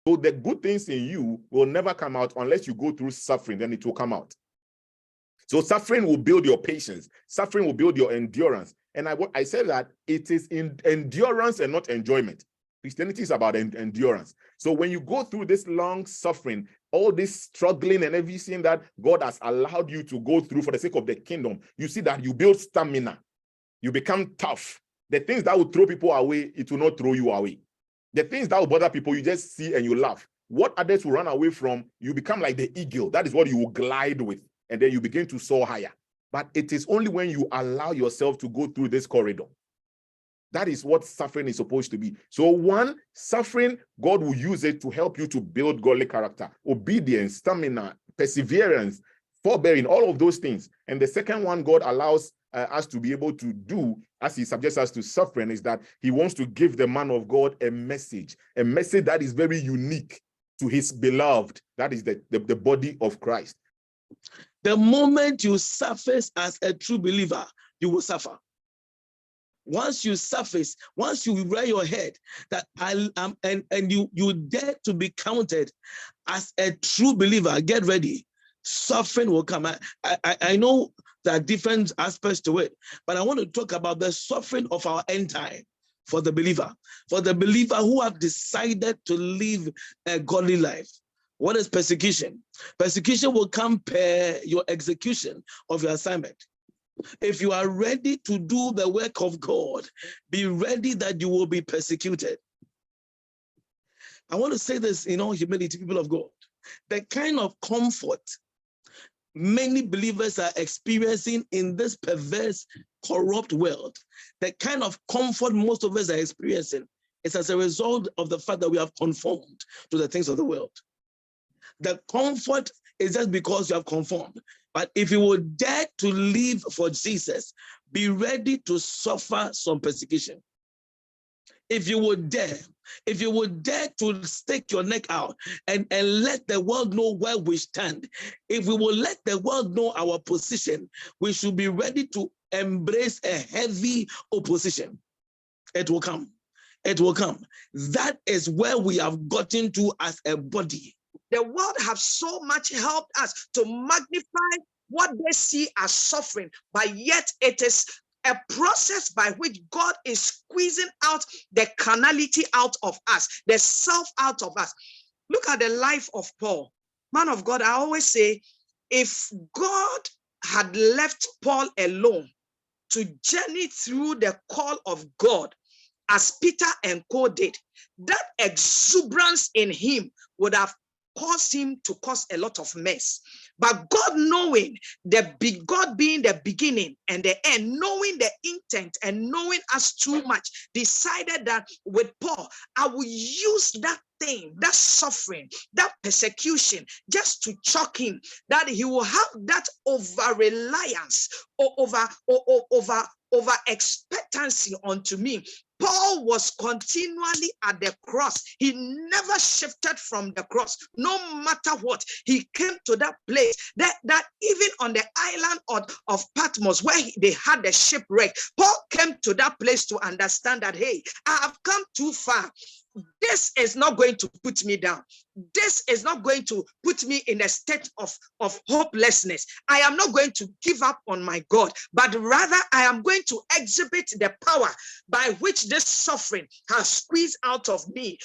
So the good things in you will never come out unless you go through suffering, then it will come out. So suffering will build your patience. Suffering will build your endurance. And I said that it is in endurance and not enjoyment. Christianity is about endurance. So when you go through this long suffering, all this struggling and everything that God has allowed you to go through for the sake of the kingdom, you see that you build stamina. You become tough. The things that will throw people away, it will not throw you away. The things that will bother people, you just see and you laugh. What others will run away from, you become like the eagle. That is what you will glide with. And then you begin to soar higher. But it is only when you allow yourself to go through this corridor. That is what suffering is supposed to be. So one, suffering, God will use it to help you to build godly character, obedience, stamina, perseverance, forbearing, all of those things. And the second one God allows us to be able to do as he subjects us to suffering is that he wants to give the man of God a message that is very unique to his beloved. That is the body of Christ. The moment you surface as a true believer, you will suffer. Once you surface, once you rear your head that I am, and you dare to be counted as a true believer, get ready. Suffering will come. I know there are different aspects to it, but I want to talk about the suffering of our end time for the believer who have decided to live a godly life. What is persecution? Persecution will come per your execution of your assignment. If you are ready to do the work of God, be ready that you will be persecuted. I want to say this in all humility, people of God. The kind of comfort many believers are experiencing in this perverse, corrupt world, the kind of comfort most of us are experiencing is as a result of the fact that we have conformed to the things of the world. The comfort is just because you have conformed. But if you will dare to live for Jesus, be ready to suffer some persecution. If you would dare to stick your neck out and let the world know where we stand, if we will let the world know our position, we should be ready to embrace a heavy opposition. It will come. It will come. That is where we have gotten to as a body. The world have so much helped us to magnify what they see as suffering, but yet it is a process by which God is squeezing out the carnality out of us, the self out of us. Look at the life of Paul. Man of God, I always say, if God had left Paul alone to journey through the call of God, as Peter and Co did, that exuberance in him would have caused him to cause a lot of mess. But God, knowing God being the beginning and the end, knowing the intent and knowing us too much, decided that with Paul, I will use that thing, that suffering, that persecution, just to choke him, that he will have that over-reliance or over expectancy unto me. Paul was continually at the cross. He never shifted from the cross. No matter what, he came to that place that even on the island of Patmos, where they had the shipwreck, Paul came to that place to understand that, hey, I have come too far. This is not going to put me down. This is not going to put me in a state of hopelessness. I am not going to give up on my God, but rather I am going to exhibit the power by which this suffering has squeezed out of me.